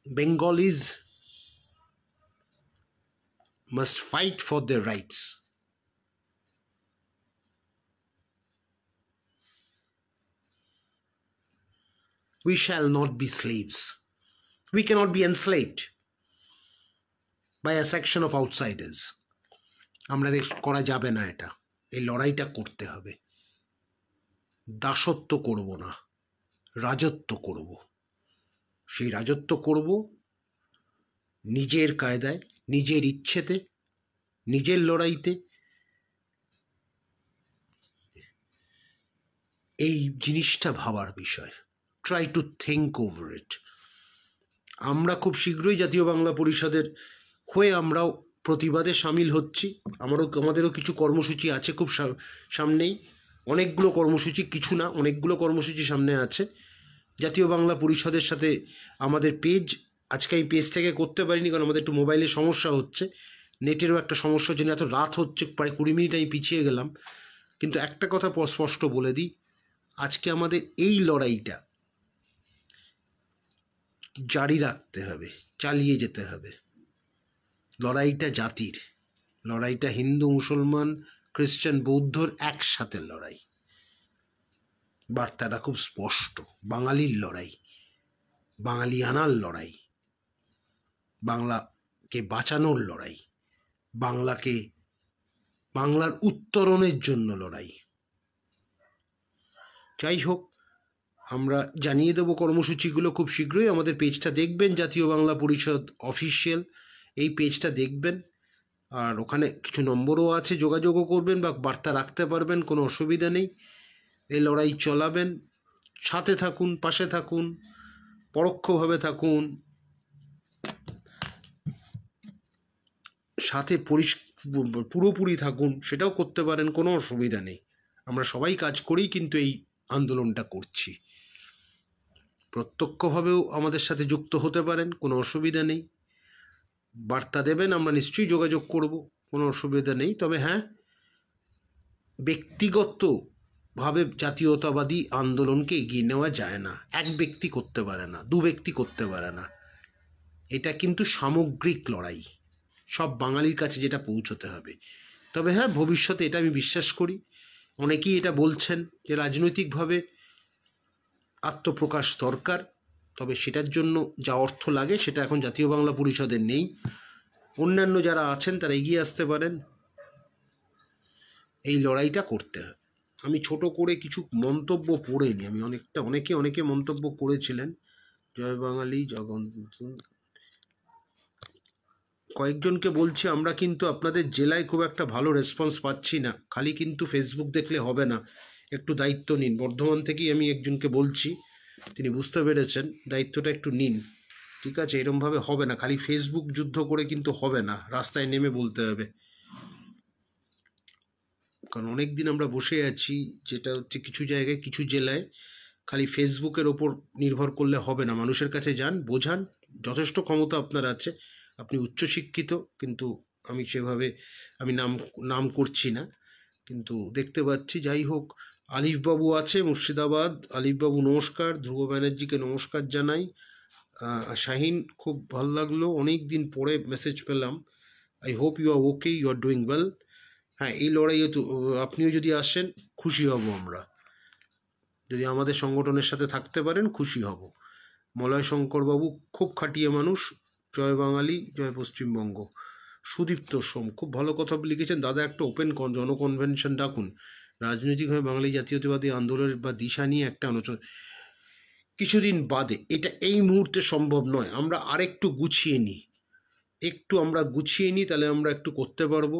Bengalis must fight for their rights. We shall not be slaves. We cannot be enslaved by a section of outsiders. আমাদের করা যাবে না এটা। এই লড়াইটা করতে হবে। দাসত্ব করব না, রাজত্ব করব। সেই রাজত্ব করব নিজের কায়দায়, নিজের ইচ্ছেতে, নিজের লড়াইতে। এই জিনিসটা ভাবার বিষয়। Try to think over it. আমরা খুব শীঘ্রই জাতীয় বাংলা পরিষদের হয়ে আমরাও প্রতিবাদে সামিল হচ্ছি। আমাদেরও কিছু কর্মসূচি আছে খুব সামনেই। অনেকগুলো কর্মসূচি, কিছু না, অনেকগুলো কর্মসূচি সামনে আছে। জাতীয় বাংলা পরিষদের সাথে আমাদের পেজ, আজকে এই পেজ থেকে করতে পারিনি কারণ আমাদের একটু মোবাইলের সমস্যা হচ্ছে, নেটেরও একটা সমস্যা হচ্ছে, এত রাত হচ্ছে, প্রায় 20 মিনিট আমি পিছিয়ে গেলাম। কিন্তু একটা কথা স্পষ্ট বলে দিই, আজকে আমাদের এই লড়াইটা জারি রাখতে হবে, চালিয়ে যেতে হবে। লড়াইটা জাতির, লড়াইটা হিন্দু, মুসলমান, খ্রিস্টান, বৌদ্ধর একসাথে লড়াই। বার্তাটা খুব স্পষ্ট। বাঙালির লড়াই, বাঙালিয়ানার লড়াই, বাংলাকে বাঁচানোর লড়াই, বাংলার উত্তরণের জন্য লড়াই। যাই হোক, আমরা জানিয়ে দেবো কর্মসূচিগুলো খুব শীঘ্রই। আমাদের পেজটা দেখবেন, জাতীয় বাংলা পরিষদ অফিসিয়াল, এই পেজটা দেখবেন। আর ওখানে কিছু নম্বরও আছে, যোগাযোগও করবেন বা বার্তা রাখতে পারবেন, কোনো অসুবিধা নেই। এই লড়াই চলাবেন, সাথে থাকুন, পাশে থাকুন, পরোক্ষভাবে থাকুন, সাথে পুরোপুরি থাকুন, সেটাও করতে পারেন, কোনো অসুবিধা নেই। আমরা সবাই কাজ করেই কিন্তু এই আন্দোলনটা করছি। প্রত্যক্ষভাবেও আমাদের সাথে যুক্ত হতে পারেন, কোনো অসুবিধা নেই। বার্তা দেবেন, আমরা নিশ্চয়ই যোগাযোগ করব, কোনো অসুবিধা নেই। তবে হ্যাঁ, ব্যক্তিগতভাবে জাতীয়তাবাদী আন্দোলনকে এগিয়ে নেওয়া যায় না। এক ব্যক্তি করতে পারে না, দু ব্যক্তি করতে পারে না। এটা কিন্তু সামগ্রিক লড়াই, সব বাঙালির কাছে যেটা পৌঁছতে হবে। তবে হ্যাঁ, ভবিষ্যতে এটা আমি বিশ্বাস করি, অনেকেই এটা বলছেন যে রাজনৈতিকভাবে আত্মপ্রকাশ দরকার, তবে সেটার জন্য যা অর্থ লাগে সেটা এখন জাতীয় বাংলা পরিষদের নেই। অন্যান্য যারা আছেন তারা এগিয়ে আসতে পারেন, এই লড়াইটা করতে হবে। আমি ছোট করে কিছু মন্তব্য পড়েনি, আমি অনেকে মন্তব্য করেছিলেন। জয় বাঙালি, জগন্নাথ, কয়েকজনকে বলছি, আমরা কিন্তু আপনাদের জেলায় খুব একটা ভালো রেসপন্স পাচ্ছি না। খালি কিন্তু ফেসবুক দেখলে হবে না, একটু দায়িত্ব নিন। বর্ধমান থেকেই আমি একজনকে বলছি, তিনি বুঝতে পেরেছেন, দায়িত্বটা একটু নিন, ঠিক আছে? এরমভাবে হবে না, খালি ফেসবুক যুদ্ধ করে কিন্তু হবে না, রাস্তায় নেমে বলতে হবে। কারণ অনেক দিন আমরা বসে আছি, যেটা হচ্ছে কিছু জায়গায়, কিছু জেলায় খালি ফেসবুকের ওপর নির্ভর করলে হবে না। মানুষের কাছে যান, বোঝান, যথেষ্ট ক্ষমতা আপনার আছে, আপনি উচ্চশিক্ষিত, কিন্তু আমি সেভাবে আমি নাম করছি না, কিন্তু দেখতে পাচ্ছি। যাই হোক, আলিফবাবু আছে মুর্শিদাবাদ। আলিফবাবু নমস্কার। ধ্রুব ব্যানার্জিকে নমস্কার জানাই। শাহিন, খুব ভালো লাগলো, অনেক দিন পরে মেসেজ পেলাম। I hope you are okay, you are doing well. হ্যাঁ, এই লড়াইয়ে তো আপনিও যদি আসেন খুশি হব আমরা, যদি আমাদের সংগঠনের সাথে থাকতে পারেন খুশি হব। মলয় শঙ্করবাবু খুব খাটিয়ে মানুষ, জয় বাঙালি, জয় পশ্চিমবঙ্গ। সুদীপ্ত সোম খুব ভালো কথা লিখেছেন, দাদা একটা ওপেন জনকনভেনশন ডাকুন, রাজনৈতিকভাবে বাঙালি জাতীয়তাবাদী আন্দোলনের বা দিশা নিয়ে একটা আলোচনা কিছুদিন বাদে। এটা এই মুহূর্তে সম্ভব নয়, আমরা আরেকটু গুছিয়ে নিই, আমরা গুছিয়ে নিই, তাহলে আমরা একটু করতে পারবো।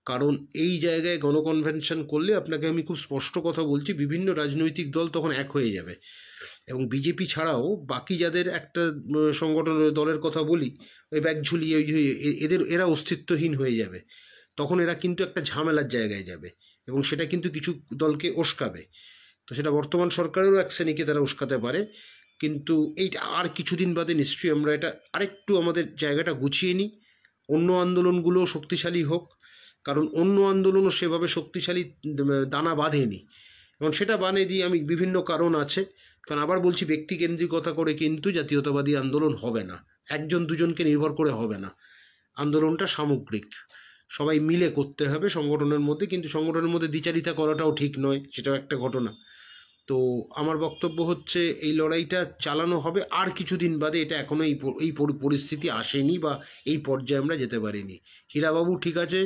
কারণ এই জায়গায় গণকনভেনশন করলে, আপনাকে আমি খুব স্পষ্ট কথা বলছি, বিভিন্ন রাজনৈতিক দল তখন এক হয়ে যাবে, এবং বিজেপি ছাড়াও বাকি যাদের একটা সংগঠন দলের কথা বলি, ওই ব্যাগ ঝুলিয়ে এরা অস্তিত্বহীন হয়ে যাবে। তখন এরা কিন্তু একটা ঝামেলার জায়গায় যাবে, এবং সেটা কিন্তু কিছু দলকে উস্কাবে। তো সেটা বর্তমান সরকারেরও এক শ্রেণীকে তারা উস্কাতে পারে। কিন্তু এইটা আর কিছুদিন বাদে নিশ্চয়ই আমরা এটা আরেকটু আমাদের জায়গাটা গুছিয়ে নিই, অন্য আন্দোলনগুলো শক্তিশালী হোক, কারণ অন্য আন্দোলনও সেভাবে শক্তিশালী দানা বাঁধেনি, এবং সেটা বানিয়ে দিয়ে আমি বিভিন্ন কারণ আছে। কারণ আবার বলছি, ব্যক্তিকেন্দ্রিকতা করে কিন্তু জাতীয়তাবাদী আন্দোলন হবে না, একজন দুজনকে নির্ভর করে হবে না। আন্দোলনটা সামগ্রিক, সবাই মিলে করতে হবে সংগঠনের মধ্যে, কিন্তু সংগঠনের মধ্যে দ্বিচারিতা করাটাও ঠিক নয়, সেটাও একটা ঘটনা। তো আমার বক্তব্য হচ্ছে, এই লড়াইটা চালানো হবে আর কিছুদিন বাদে, এটা এখনো এই পরিস্থিতি আসেনি বা এই পর্যায়ে আমরা যেতে পারিনি। হীরাবাবু ঠিক আছে,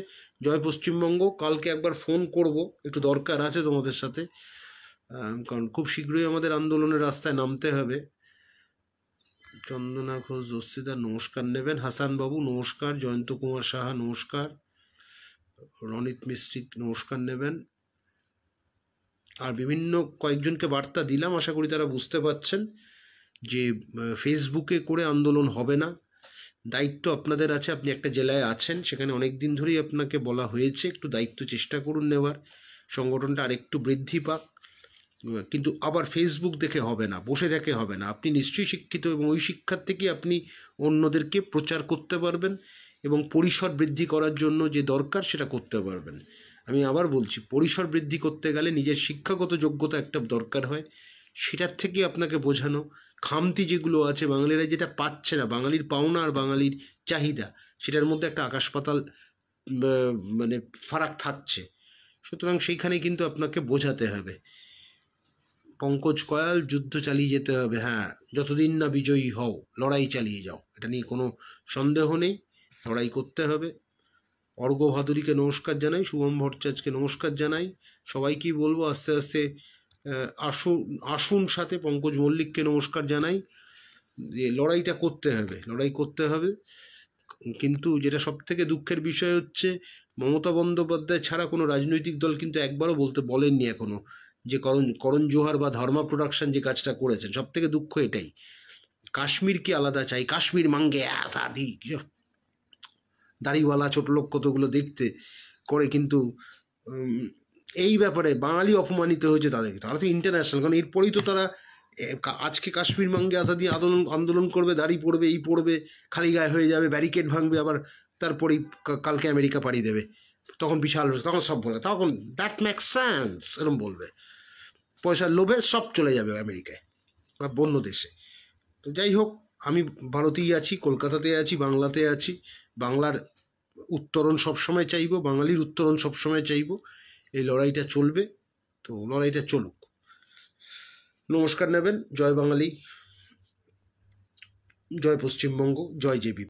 জয় পশ্চিমবঙ্গ। কালকে একবার ফোন করব, একটু দরকার আছে তোমাদের সাথে, কারণ খুব শীঘ্রই আমাদের আন্দোলনের রাস্তায় নামতে হবে। চন্দনা ঘোষ দস্তিদার নমস্কার নেবেন। হাসান বাবু নমস্কার। জয়ন্ত কুমার সাহা নমস্কার। রনিত মিস্ত্রি নমস্কার নেবেন। আর বিভিন্ন কয়েকজনকে বার্তা দিলাম, আশা করি তারা বুঝতে পারছেন যে ফেসবুকে করে আন্দোলন হবে না। দায়িত্ব আপনাদের আছে, আপনি একটা জেলায় আছেন, সেখানে অনেক দিন ধরেই আপনাকে বলা হয়েছে, একটু দায়িত্ব চেষ্টা করুন নেওয়ার, সংগঠনটা আরেকটু বৃদ্ধি পাক। কিন্তু আবার ফেসবুক দেখে হবে না, বসে দেখে হবে না। আপনি নিশ্চয়ই শিক্ষিত, এবং ওই শিক্ষার থেকে আপনি অন্যদেরকে প্রচার করতে পারবেন, এবং পরিসর বৃদ্ধি করার জন্য যে দরকার সেটা করতে পারবেন। আমি আবার বলছি, পরিসর বৃদ্ধি করতে গেলে নিজের শিক্ষাগত যোগ্যতা একটা দরকার হয়, সেটার থেকে আপনাকে বোঝানো খামতি যেগুলো আছে, বাঙালিরা যেটা পাচ্ছে না, বাঙালির পাওনা আর বাঙালির চাহিদা, সেটার মধ্যে একটা আকাশ পাতাল মানে ফারাক থাকছে। সুতরাং সেইখানে কিন্তু আপনাকে বোঝাতে হবে। পঙ্কজ কয়াল, যুদ্ধ চালিয়ে যেতে হবে। হ্যাঁ, যতদিন না বিজয়ী হও লড়াই চালিয়ে যাও, এটা নিয়ে কোনো সন্দেহ নেই, লড়াই করতে হবে। অর্ঘ্য ভাদুরীকে নমস্কার জানাই, শুভম ভট্টাচার্যকে নমস্কার জানাই। সবাইকেই বলবো আস্তে আস্তে আসুন আসুন সাথে। পঙ্কজ মল্লিককে নমস্কার জানাই। যে লড়াইটা করতে হবে, লড়াই করতে হবে। কিন্তু যেটা সব থেকে দুঃখের বিষয় হচ্ছে, মমতা বন্দ্যোপাধ্যায় ছাড়া কোনো রাজনৈতিক দল কিন্তু একবারও বলেননি এখনো যে করণ জোহার বা ধর্মা প্রোডাকশন যে কাজটা করেছেন। সব থেকে দুঃখ এটাই। কাশ্মীরকে আলাদা চাই, কাশ্মীর মাঙ্গে আজাদি, দাড়িওয়ালা ছোট লোক কতগুলো দেখতে করে, কিন্তু এই ব্যাপারে বাঙালি অপমানিত হয়েছে তাদেরকে। তারা তো ইন্টারন্যাশনাল, কারণ এরপরেই তো তারা আজকে কাশ্মীর মাঙ্গে আজাদি আন্দোলন করবে, দাড়ি পড়বে, এই পড়বে, খালি গায়ে হয়ে যাবে, ব্যারিকেড ভাঙবে, আবার তারপরেই কালকে আমেরিকা পাড়ি দেবে। তখন বিশাল, তখন সব বলে, তখন দ্যাট মেক্স সেন্স এরকম বলবে, পয়সার লোভে সব চলে যাবে আমেরিকায় বা অন্য দেশে। তো যাই হোক, আমি ভারতেই আছি, কলকাতাতে আছি, বাংলাতে আছি। বাংলার উত্তরণ সবসময় চাইব, বাঙালির উত্তরণ সবসময় চাইব। এই লড়াইটা চলবে, তো লড়াইটা চলুক। নমস্কার নেবেন। জয় বাঙালি, জয় পশ্চিমবঙ্গ, জয় জেবি।